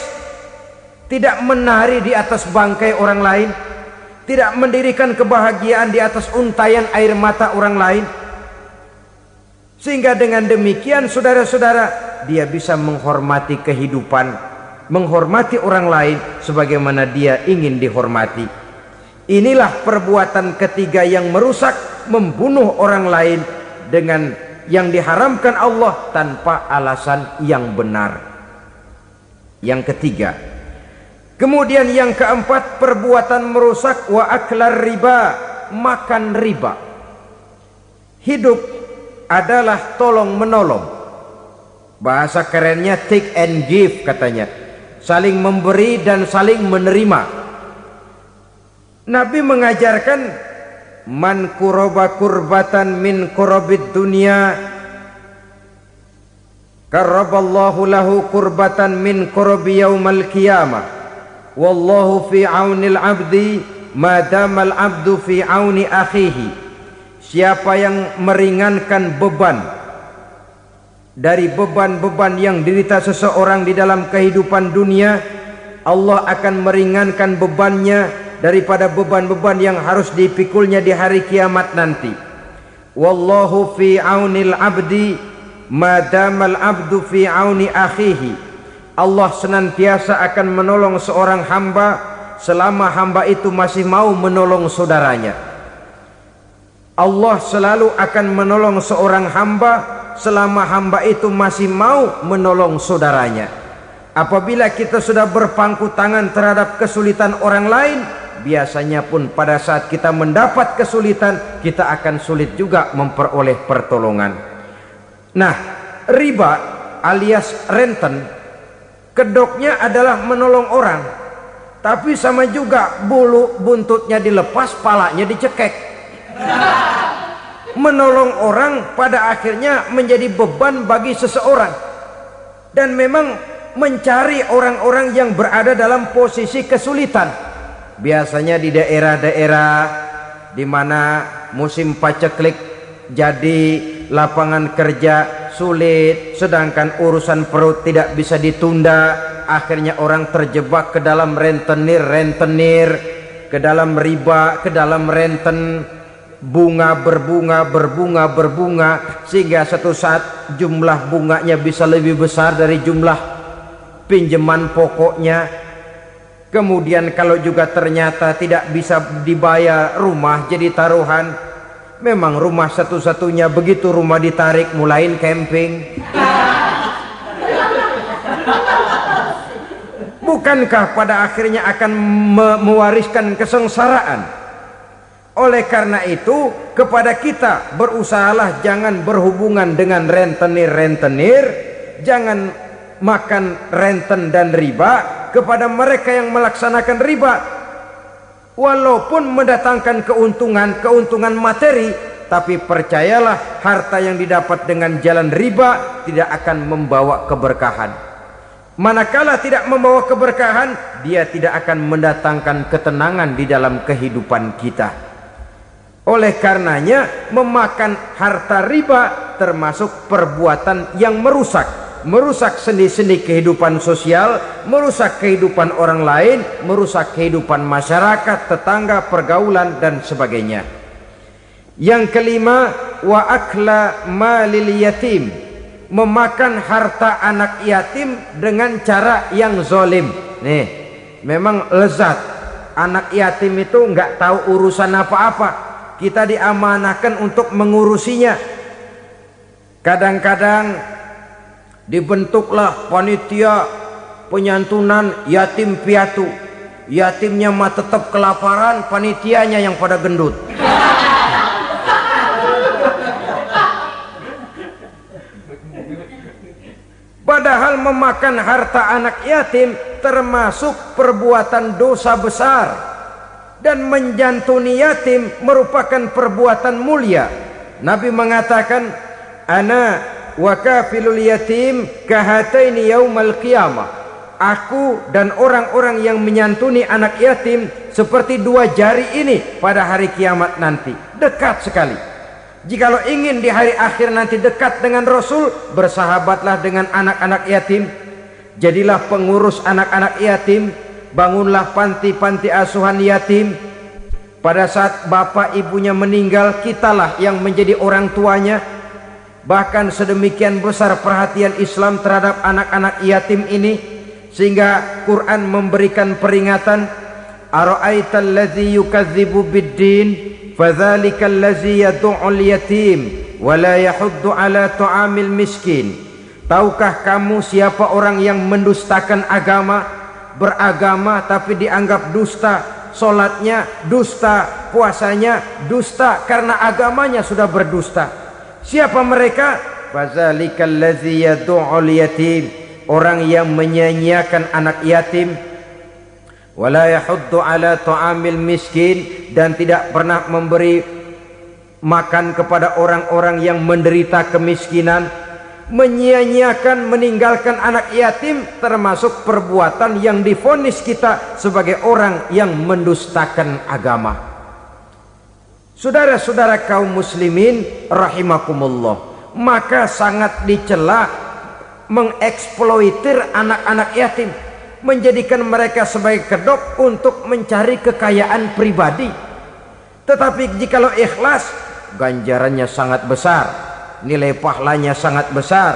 tidak menari di atas bangkai orang lain, tidak mendirikan kebahagiaan di atas untayan air mata orang lain. Sehingga dengan demikian saudara-saudara, dia bisa menghormati kehidupan, menghormati orang lain sebagaimana dia ingin dihormati. Inilah perbuatan ketiga yang merusak, membunuh orang lain dengan yang diharamkan Allah tanpa alasan yang benar. Yang ketiga. Kemudian yang keempat, perbuatan merusak wa aklar riba, makan riba. Hidup adalah tolong menolong. Bahasa kerennya take and give katanya. Saling memberi dan saling menerima. Nabi mengajarkan man kuraba kurbatan min kurabid dunya karaballahu lahu kurbatan min kurabi yaumal qiyamah wallahu fi aunil abdi madamal abdu fi auni akhihi. Siapa yang meringankan beban dari beban-beban yang diderita seseorang di dalam kehidupan dunia, Allah akan meringankan bebannya daripada beban-beban yang harus dipikulnya di hari kiamat nanti. Wallahu fi aunil abdi madamal abdu fi auni akhihi. Allah senantiasa akan menolong seorang hamba selama hamba itu masih mau menolong saudaranya. Allah selalu akan menolong seorang hamba selama hamba itu masih mau menolong saudaranya. Apabila kita sudah berpangku tangan terhadap kesulitan orang lain, biasanya pun pada saat kita mendapat kesulitan, kita akan sulit juga memperoleh pertolongan. Nah, riba alias renten, kedoknya adalah menolong orang, tapi sama juga bulu buntutnya dilepas, palanya dicekek. Menolong orang pada akhirnya menjadi beban bagi seseorang, dan memang mencari orang-orang yang berada dalam posisi kesulitan. Biasanya di daerah-daerah di mana musim paceklik, jadi lapangan kerja sulit, sedangkan urusan perut tidak bisa ditunda. Akhirnya orang terjebak ke dalam rentenir, ke dalam riba, ke dalam renten. Bunga berbunga, sehingga satu saat jumlah bunganya bisa lebih besar dari jumlah pinjaman pokoknya. Kemudian kalau juga ternyata tidak bisa dibayar, rumah jadi taruhan. Memang rumah satu-satunya, begitu rumah ditarik mulain camping. Bukankah pada akhirnya akan mewariskan kesengsaraan? Oleh karena itu, kepada kita berusahalah jangan berhubungan dengan rentenir, jangan makan renten dan riba. Kepada mereka yang melaksanakan riba, walaupun mendatangkan keuntungan materi, tapi percayalah harta yang didapat dengan jalan riba tidak akan membawa keberkahan. Manakala tidak membawa keberkahan, dia tidak akan mendatangkan ketenangan di dalam kehidupan kita. Oleh karenanya, memakan harta riba termasuk perbuatan yang merusak sendi-sendi kehidupan sosial, merusak kehidupan orang lain, merusak kehidupan masyarakat, tetangga, pergaulan dan sebagainya. Yang kelima, wa akla malil yatim, memakan harta anak yatim dengan cara yang zalim. Nih, memang lezat. Anak yatim itu nggak tahu urusan apa-apa. Kita diamanahkan untuk mengurusinya. Kadang-kadang dibentuklah panitia penyantunan yatim piatu. Yatimnya mah tetap kelaparan, panitianya yang pada gendut. memakan harta anak yatim termasuk perbuatan dosa besar, dan menjantuni yatim merupakan perbuatan mulia. Nabi mengatakan, ana wa kafilul yatim kahataini yaumal qiyamah. Aku dan orang-orang yang menyantuni anak yatim seperti dua jari ini pada hari kiamat nanti. Dekat sekali. Jikalau ingin di hari akhir nanti dekat dengan Rasul, bersahabatlah dengan anak-anak yatim. Jadilah pengurus anak-anak yatim. Bangunlah panti-panti asuhan yatim. Pada saat bapak ibunya meninggal, kitalah yang menjadi orang tuanya. Bahkan sedemikian besar perhatian Islam terhadap anak-anak yatim ini, sehingga Quran memberikan peringatan, ara'aital ladzi yukadzibu biddin fadzalikal ladzi yad'ul yatim wa la yahuddu ala ta'amil miskin. Tahukah kamu siapa orang yang mendustakan agama, beragama tapi dianggap dusta, salatnya dusta, puasanya dusta karena agamanya sudah berdusta. Siapa mereka? Fadzalikal ladzi yad'ul yatim, orang yang menyia-nyiakan anak yatim, wala yahuddu ala ta'amil miskin, dan tidak pernah memberi makan kepada orang-orang yang menderita kemiskinan. Menyia-nyiakan, meninggalkan anak yatim termasuk perbuatan yang divonis kita sebagai orang yang mendustakan agama. Saudara-saudara kaum muslimin rahimakumullah, maka sangat dicela mengeksploitir anak-anak yatim, menjadikan mereka sebagai kedok untuk mencari kekayaan pribadi. Tetapi jikalau ikhlas, ganjarannya sangat besar, nilai pahalanya sangat besar.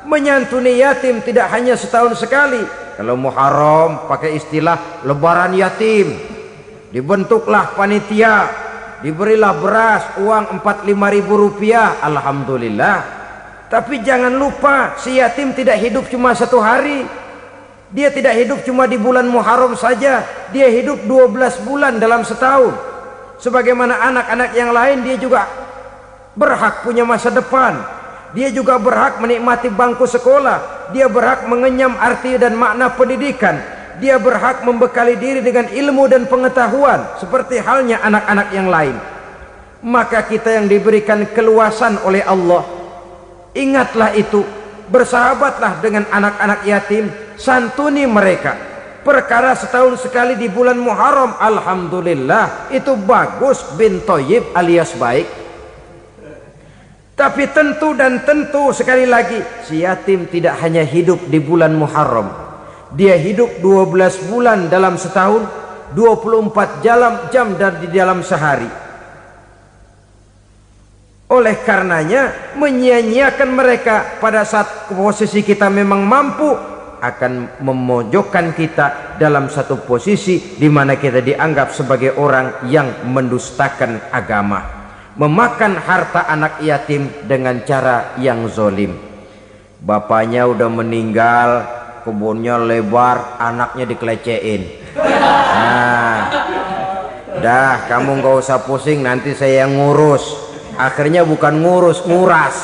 Menyantuni yatim tidak hanya setahun sekali. Kalau Muharram pakai istilah lebaran yatim, dibentuklah panitia, diberilah beras, uang 45.000 rupiah, alhamdulillah. Tapi jangan lupa, si yatim tidak hidup cuma satu hari. Dia tidak hidup cuma di bulan Muharram saja. Dia hidup 12 bulan dalam setahun. Sebagaimana anak-anak yang lain, dia juga berhak punya masa depan. Dia juga berhak menikmati bangku sekolah. Dia berhak mengenyam arti dan makna pendidikan. Dia berhak membekali diri dengan ilmu dan pengetahuan, seperti halnya anak-anak yang lain. Maka kita yang diberikan keluasan oleh Allah, ingatlah itu, bersahabatlah dengan anak-anak yatim, santuni mereka. Perkara setahun sekali di bulan Muharram, alhamdulillah, itu bagus, bin Thayyib alias baik. Tapi tentu dan tentu sekali lagi, si yatim tidak hanya hidup di bulan Muharram. Dia hidup 12 bulan dalam setahun, 24 jam di dalam sehari. Oleh karenanya, menyia-nyiakan mereka pada saat posisi kita memang mampu akan memojokkan kita dalam satu posisi di mana kita dianggap sebagai orang yang mendustakan agama, memakan harta anak yatim dengan cara yang zolim. Bapaknya udah meninggal, kebunnya lebar, anaknya dikelecehin. Nah, dah kamu nggak usah pusing, nanti saya yang ngurus. Akhirnya bukan ngurus, nguras.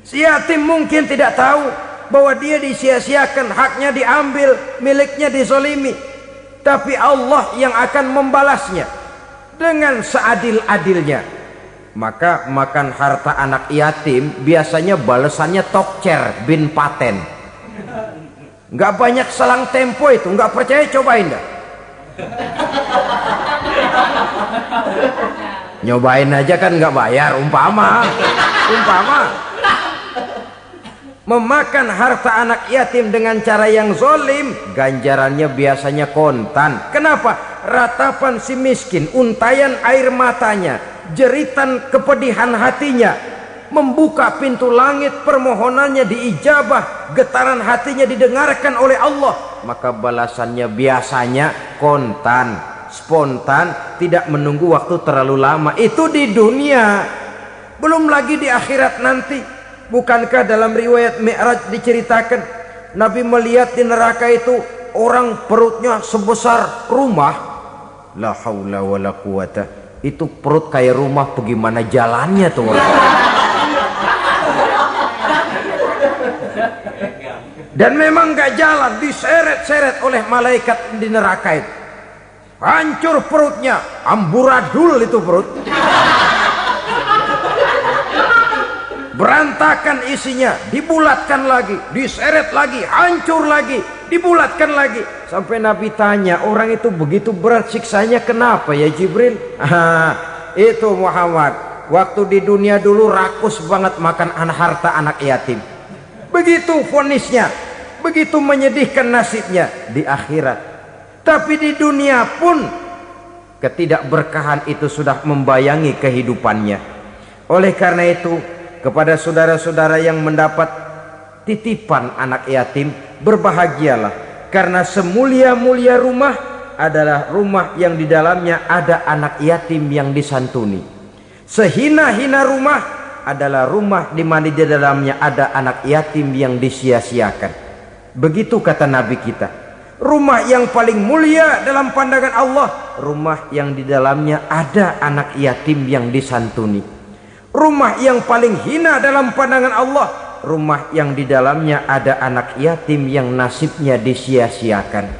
Si yatim mungkin tidak tahu bahwa dia disia-siakan, haknya diambil, miliknya dizolimi. Tapi Allah yang akan membalasnya dengan seadil-adilnya. Maka makan harta anak yatim biasanya balasannya tokcer bin paten. Nggak banyak selang tempo itu, nggak percaya cobain dah. Nyobain aja kan nggak bayar, umpama memakan harta anak yatim dengan cara yang zolim, ganjarannya biasanya kontan. Kenapa? Ratapan si miskin, untayan air matanya, jeritan kepedihan hatinya, membuka pintu langit, permohonannya diijabah, getaran hatinya didengarkan oleh Allah, maka balasannya biasanya kontan, spontan, tidak menunggu waktu terlalu lama. Itu di dunia, belum lagi di akhirat nanti. Bukankah dalam riwayat Mi'raj diceritakan Nabi melihat di neraka itu orang perutnya sebesar rumah? La haula wala quwata. Itu perut kayak rumah, bagaimana jalannya tuh orang? Dan memang gak jalan, diseret-seret oleh malaikat di neraka itu. Hancur perutnya, amburadul itu perut. Berantakan isinya, dibulatkan lagi, diseret lagi, hancur lagi, dibulatkan lagi. Sampai Nabi tanya, orang itu begitu berat siksanya kenapa ya Jibril? Itu Muhammad, waktu di dunia dulu rakus banget makan harta anak yatim. Begitu vonisnya, begitu menyedihkan nasibnya di akhirat. Tapi di dunia pun ketidakberkahan itu sudah membayangi kehidupannya. Oleh karena itu, kepada saudara-saudara yang mendapat titipan anak yatim, berbahagialah, karena semulia-mulia rumah adalah rumah yang di dalamnya ada anak yatim yang disantuni. Sehina-hina rumah adalah rumah di mana di dalamnya ada anak yatim yang disia-siakan. Begitu kata Nabi kita. Rumah yang paling mulia dalam pandangan Allah, rumah yang di dalamnya ada anak yatim yang disantuni. Rumah yang paling hina dalam pandangan Allah, rumah yang di dalamnya ada anak yatim yang nasibnya disia-siakan.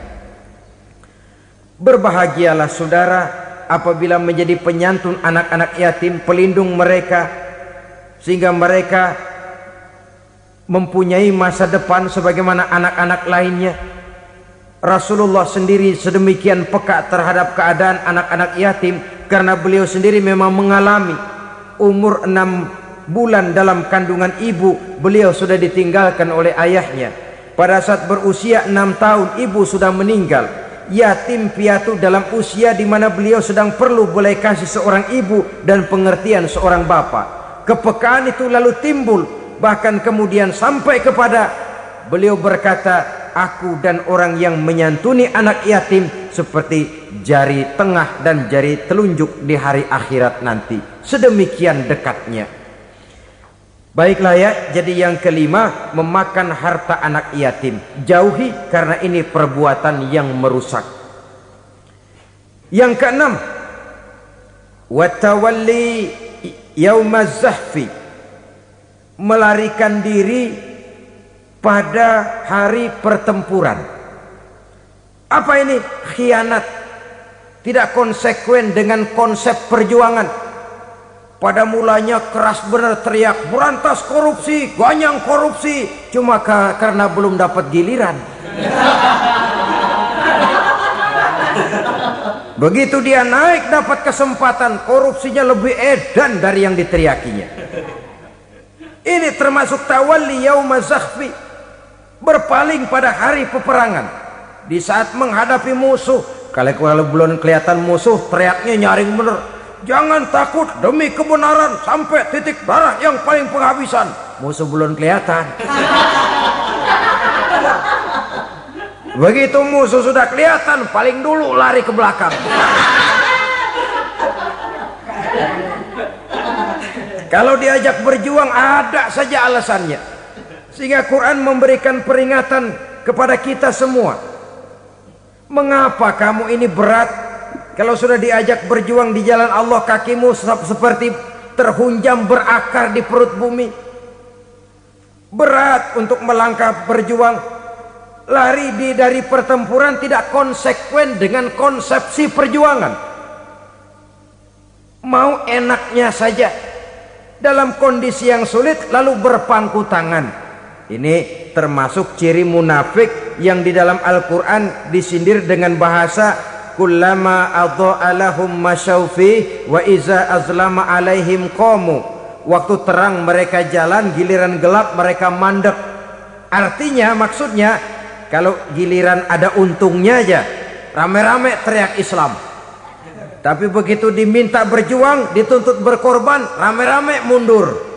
Berbahagialah saudara apabila menjadi penyantun anak-anak yatim, pelindung mereka, sehingga mereka mempunyai masa depan sebagaimana anak-anak lainnya. Rasulullah sendiri sedemikian peka terhadap keadaan anak-anak yatim karena beliau sendiri memang mengalami. Umur 6 bulan dalam kandungan ibu, beliau sudah ditinggalkan oleh ayahnya. Pada saat berusia 6 tahun ibu sudah meninggal. Yatim piatu dalam usia di mana beliau sedang perlu belas kasih seorang ibu dan pengertian seorang bapa. Kepekaan itu lalu timbul, bahkan kemudian sampai kepada beliau berkata, aku dan orang yang menyantuni anak yatim seperti jari tengah dan jari telunjuk di hari akhirat nanti. Sedemikian dekatnya. Baiklah ya, jadi yang kelima, memakan harta anak yatim. Jauhi, karena ini perbuatan yang merusak. Yang keenam, watawalli yaumaz zahfi, melarikan diri pada hari pertempuran. Apa ini? Khianat, tidak konsekuen dengan konsep perjuangan. Pada mulanya keras benar teriak berantas korupsi, ganyang korupsi, cuma karena belum dapat giliran. Begitu dia naik dapat kesempatan, korupsinya lebih edan dari yang diteriakinya. Ini termasuk tawalli yaumaz zahfi, berpaling pada hari peperangan. Di saat menghadapi musuh, kalau belum kelihatan musuh, teriaknya nyaring bener. Jangan takut demi kebenaran sampai titik darah yang paling penghabisan. Musuh belum kelihatan. Begitu musuh sudah kelihatan, paling dulu lari ke belakang. Kalau diajak berjuang ada saja alasannya. Sehingga Quran memberikan peringatan kepada kita semua. Mengapa kamu ini berat? Kalau sudah diajak berjuang di jalan Allah, kakimu seperti terhunjam berakar di perut bumi. Berat untuk melangkah berjuang. Lari dari pertempuran tidak konsekuen dengan konsepsi perjuangan. Mau enaknya saja. Dalam kondisi yang sulit lalu berpangku tangan. Ini termasuk ciri munafik yang di dalam Al-Quran disindir dengan bahasa kullama adha'a lahum masyaufi wa iza azlama alaihim qamu. Waktu terang mereka jalan, giliran gelap mereka mandek. Artinya, maksudnya kalau giliran ada untungnya aja rame-rame teriak Islam, tapi begitu diminta berjuang, dituntut berkorban, rame-rame mundur.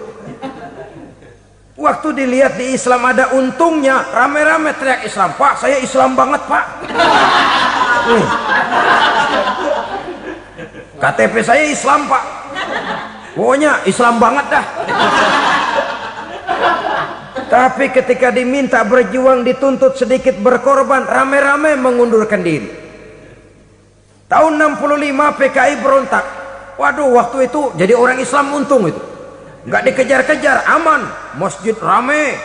Waktu dilihat di Islam ada untungnya, rame-rame teriak Islam. Pak, saya Islam banget pak. KTP saya Islam pak, pokoknya Islam banget dah. Tapi ketika diminta berjuang, dituntut sedikit berkorban, rame-rame mengundurkan diri. Tahun 65 PKI berontak. Waduh, waktu itu jadi orang Islam untung itu, nggak dikejar-kejar, aman, masjid rame,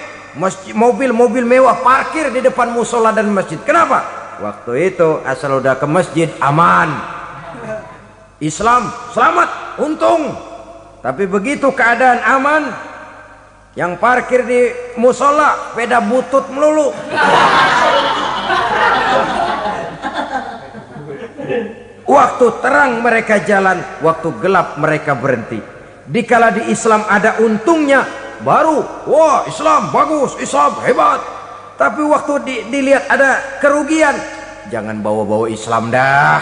mobil-mobil mewah parkir di depan musola dan masjid. Kenapa? Waktu itu asal udah ke masjid aman, Islam selamat, untung. Tapi begitu keadaan aman, yang parkir di musola sepeda butut melulu. Waktu terang mereka jalan, waktu gelap mereka berhenti. Dikala di Islam ada untungnya, baru wah Islam bagus, Islam hebat. Tapi waktu dilihat ada kerugian, jangan bawa-bawa Islam dah.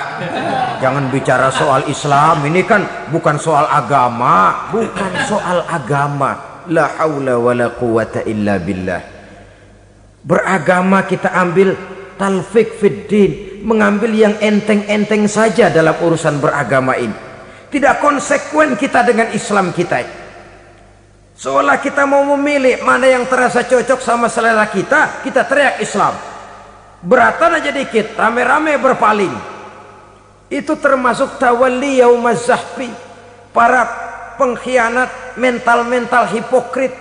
Jangan bicara soal Islam, ini kan bukan soal agama, bukan soal agama. La haula wala quwata illa billah. Beragama kita ambil talfik fid din, mengambil yang enteng-enteng saja dalam urusan beragama ini. Tidak konsekuen kita dengan Islam kita. Seolah kita mau memilih mana yang terasa cocok sama selera kita, kita teriak Islam. Beratan aja dikit, rame-rame berpaling. Itu termasuk tawalli yaumaz zahfi, para pengkhianat, mental-mental hipokrit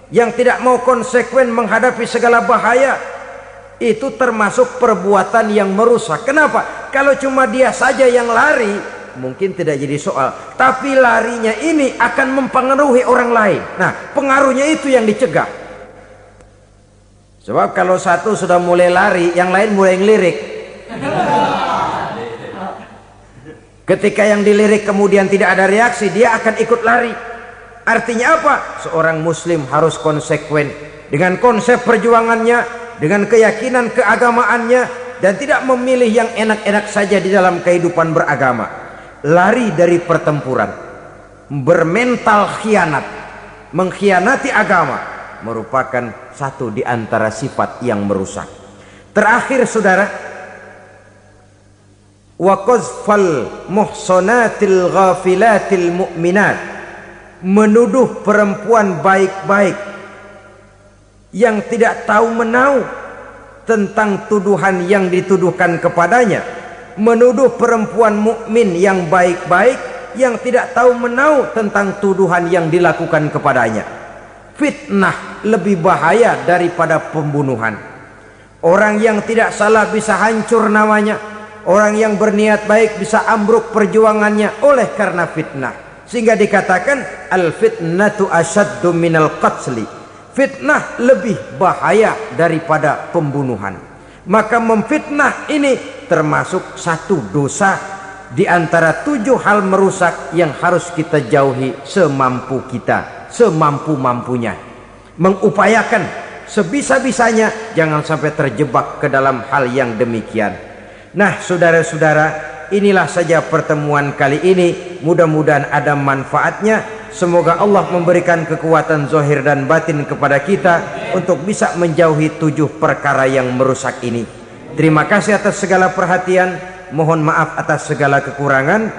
yang tidak mau konsekuen menghadapi segala bahaya. Itu termasuk perbuatan yang merusak. Kenapa? Kalau cuma dia saja yang lari, mungkin tidak jadi soal. Tapi larinya ini akan mempengaruhi orang lain. Nah, pengaruhnya itu yang dicegah. Sebab kalau satu sudah mulai lari, yang lain mulai ngelirik. Ketika yang dilirik kemudian tidak ada reaksi, dia akan ikut lari. Artinya apa? Seorang muslim harus konsekuen dengan konsep perjuangannya, dengan keyakinan keagamaannya, dan tidak memilih yang enak-enak saja di dalam kehidupan beragama. Lari dari pertempuran, bermental khianat, mengkhianati agama, merupakan satu di antara sifat yang merusak. Terakhir saudara, wa qazfal muhsanatil ghafilatil mu'minat, menuduh perempuan baik-baik yang tidak tahu menahu tentang tuduhan yang dituduhkan kepadanya, menuduh perempuan mukmin yang baik-baik yang tidak tahu menahu tentang tuduhan yang dilakukan kepadanya. Fitnah lebih bahaya daripada pembunuhan. Orang yang tidak salah bisa hancur namanya, orang yang berniat baik bisa ambruk perjuangannya oleh karena fitnah. Sehingga dikatakan al fitnatu asyaddu minal qatli, fitnah lebih bahaya daripada pembunuhan. Maka memfitnah ini termasuk satu dosa di antara 7 hal merusak yang harus kita jauhi semampu kita, semampu-mampunya. Mengupayakan sebisa-bisanya jangan sampai terjebak ke dalam hal yang demikian. Nah, saudara-saudara, inilah saja pertemuan kali ini. Mudah-mudahan ada manfaatnya. Semoga Allah memberikan kekuatan zahir dan batin kepada kita untuk bisa menjauhi 7 perkara yang merusak ini. Terima kasih atas segala perhatian. Mohon maaf atas segala kekurangan.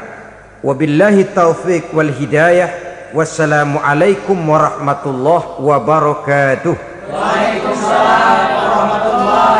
Wabillahi taufiq wal hidayah. Wassalamualaikum warahmatullahi wabarakatuh. Waalaikumsalam warahmatullahi